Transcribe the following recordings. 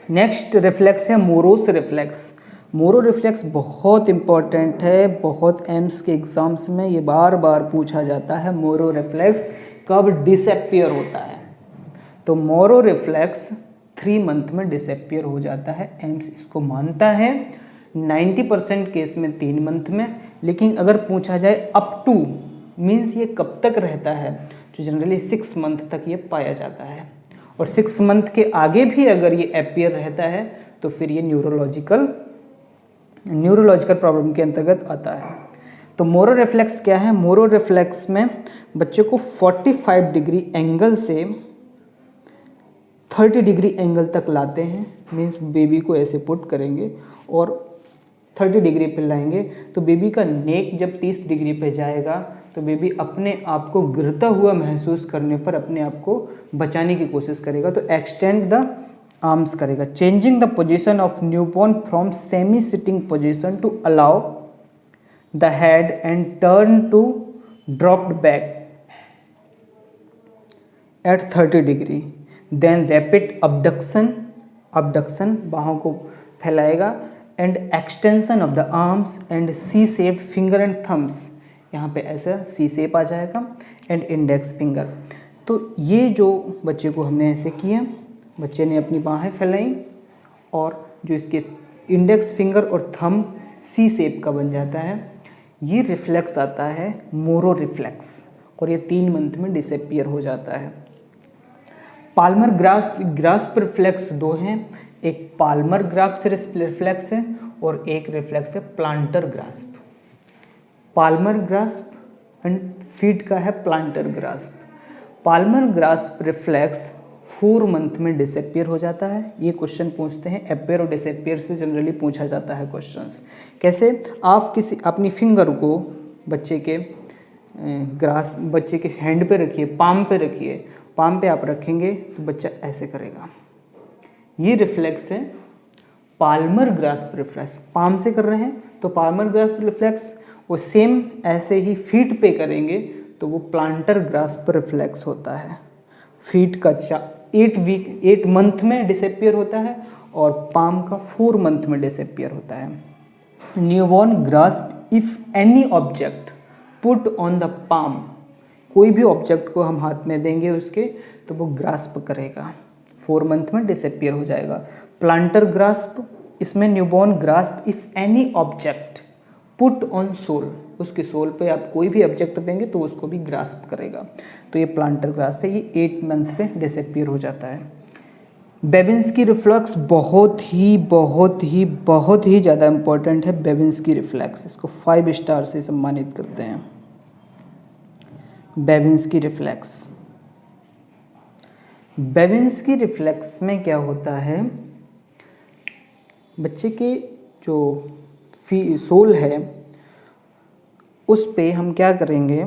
Next reflex है morose reflex. Moro reflex बहुत important है, बहुत एम्स के एग्जाम्स में ये बार बार पूछा जाता है, मोरो रिफ्लेक्स कब डिसअपियर होता है। तो मोरो रिफ्लेक्स 3 मंथ में डिसअपियर हो जाता है, एम्स इसको मानता है। 90% केस में 3 मंथ में, लेकिन अगर पूछा जाए अप टू मीन्स ये कब तक रहता है, तो जनरली 6 मंथ तक ये पाया जाता है। और 6 मंथ के आगे भी अगर ये अपीयर रहता है तो फिर ये न्यूरोलॉजिकल प्रॉब्लम के अंतर्गत आता है। तो मोरो रिफ्लेक्स क्या है? मोरो रिफ्लेक्स में बच्चे को 45 डिग्री एंगल से 30 डिग्री एंगल तक लाते हैं, मीन्स बेबी को ऐसे पुट करेंगे और 30 डिग्री पे लाएंगे, तो बेबी का नेक जब 30 डिग्री पे जाएगा तो बेबी अपने आप को गिरता हुआ महसूस करने पर अपने आप को बचाने की कोशिश करेगा, तो एक्सटेंड द आर्म्स करेगा। Changing the position of newborn from semi sitting position to allow the head and turn to dropped back at 30 degree. Then rapid abduction बाहों को फैलाएगा, and extension of the arms and C shaped finger and thumbs, यहाँ पे ऐसा सी shape आ जाएगा, and index finger. तो ये जो बच्चे को हमने ऐसे किया, बच्चे ने अपनी बाहें फैलाई और जो इसके इंडेक्स फिंगर और थंब सी शेप का बन जाता है, ये रिफ्लेक्स आता है मोरो रिफ्लेक्स, और ये 3 मंथ में डिसअपियर हो जाता है। पाल्मर ग्रास्प रिफ्लेक्स 2 हैं, एक पाल्मर ग्रास्प रिफ्लेक्स है और एक रिफ्लेक्स है planter grasp. Palmer grasp and feet का है planter grasp. Palmer grasp reflex 4 month में डिसअपियर हो जाता है। ये क्वेश्चन पूछते हैं, अपीयर और डिसअपियर से जनरली पूछा जाता है क्वेश्चंस। कैसे? आप किसी अपनी फिंगर को बच्चे के हैंड पे रखिए, पाम पे रखिए, पाम पे आप रखेंगे तो बच्चा ऐसे करेगा। ये रिफ्लेक्स है पाल्मर ग्रास्प रिफ्लेक्स। पाम से कर रहे हैं तो पाल्मर ग्रास्प रिफ्लेक्स, वो सेम ऐसे ही फीट पे करेंगे तो वो प्लांटर ग्रास्प रिफ्लेक्स होता है। फीट का 8 मंथ में डिसअपियर होता है और पाम का 4 मंथ में डिसअपियर होता है। Newborn grasp if any object put on the palm, कोई भी ऑब्जेक्ट को हम हाथ में देंगे उसके तो वो ग्रास्प करेगा, 4 मंथ में डिसअपियर हो जाएगा। प्लांटर ग्रास्प, इसमें newborn grasp if any object put on sole, उसके सोल पे आप कोई भी ऑब्जेक्ट देंगे तो उसको भी ग्रास्प करेगा, तो ये प्लांटर ग्रास्प है। ये 8 मंथ पे डिसअपियर हो जाता है। बेबिंस्की रिफ्लेक्स बहुत ही ज़्यादा इंपॉर्टेंट है। बेबिंस्की रिफ्लेक्स, इसको 5 स्टार से सम्मानित करते हैं। बेबिंस्की रिफ्लेक्स, बेबिंस्की रिफ्लेक्स में क्या होता है, बच्चे के जो सोल है उस पे हम क्या करेंगे,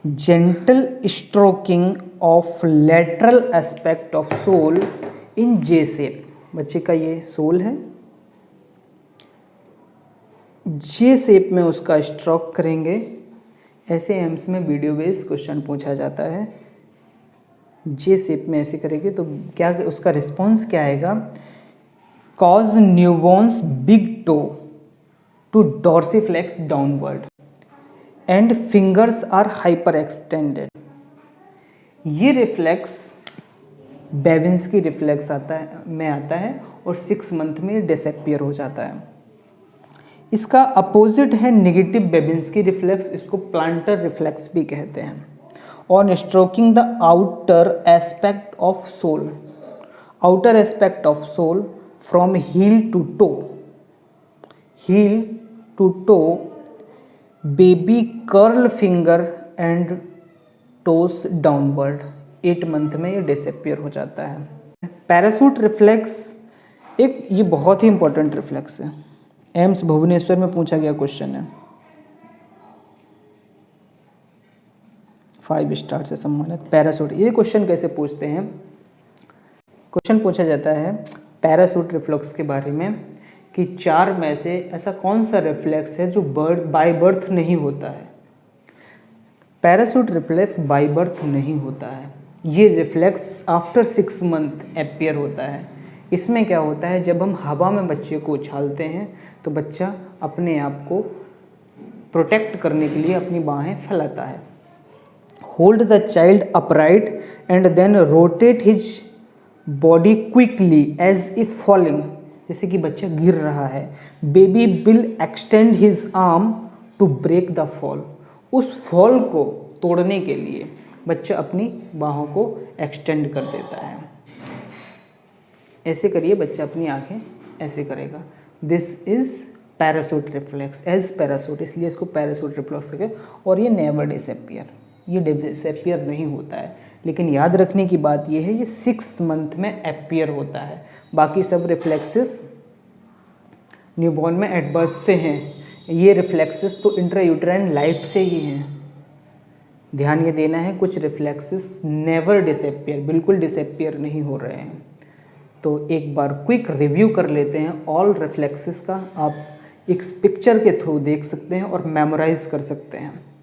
gentle stroking of lateral aspect of sole in J shape. बच्चे का ये सोल है, जे शेप में उसका स्ट्रोक करेंगे। ऐसे एम्स में वीडियो बेस्ड क्वेश्चन पूछा जाता है। जे शेप में ऐसे करेंगे तो क्या उसका रिस्पॉन्स क्या आएगा, cause newborns big toe to dorsiflex downward and fingers are hyper extended. ये रिफ्लेक्स बेबिंस्की रिफ्लेक्स आता है और 6 मंथ में डिसअपियर हो जाता है। इसका अपोजिट है नेगेटिव बेबिंस्की रिफ्लेक्स, इसको प्लांटर रिफ्लेक्स भी कहते हैं। On stroking the outer aspect of sole, outer aspect of sole from heel to toe, baby curl finger and toes downward. 8 month में ये डिसअपियर हो जाता है। पैराशूट रिफ्लेक्स एक ये बहुत ही इंपॉर्टेंट रिफ्लेक्स है, एम्स भुवनेश्वर में पूछा गया क्वेश्चन है। 5 स्टार से सम्मानित पैराशूट। ये क्वेश्चन कैसे पूछते हैं, क्वेश्चन पूछा जाता है पैराशूट रिफ्लेक्स के बारे में कि 4 में से ऐसा कौन सा रिफ्लेक्स है जो बाय बर्थ नहीं होता है। पैराशूट रिफ्लेक्स बाय बर्थ नहीं होता है, ये रिफ्लेक्स आफ्टर 6 मंथ अपीयर होता है। इसमें क्या होता है, जब हम हवा में बच्चे को उछालते हैं तो बच्चा अपने आप को प्रोटेक्ट करने के लिए अपनी बाहें फैलाता है। Hold the child upright and then rotate his body quickly as if falling, जैसे कि बच्चा गिर रहा है। Baby will extend his arm to break the fall, उस फॉल को तोड़ने के लिए बच्चा अपनी बाहों को एक्सटेंड कर देता है। ऐसे करिए, बच्चा अपनी आंखें ऐसे करेगा। This is parachute reflex, as parachute, इसलिए इसको पैरासूट रिफ्लेक्स करें। और ये नेवर डिसअपियर, ये डिसअपियर नहीं होता है, लेकिन याद रखने की बात ये है, ये 6 मंथ में अपीयर होता है। बाकी सब रिफ्लेक्सेस न्यूबॉर्न में एट बर्थ से हैं, ये रिफ्लेक्सेस तो इंट्रायूटेराइन लाइफ से ही हैं। ध्यान ये देना है, कुछ रिफ्लेक्सेस नेवर डिसअपियर, बिल्कुल डिसअपियर नहीं हो रहे हैं। तो एक बार क्विक रिव्यू कर लेते हैं ऑल रिफ्लेक्सेस का, आप इस पिक्चर के थ्रू देख सकते हैं और मेमोराइज कर सकते हैं।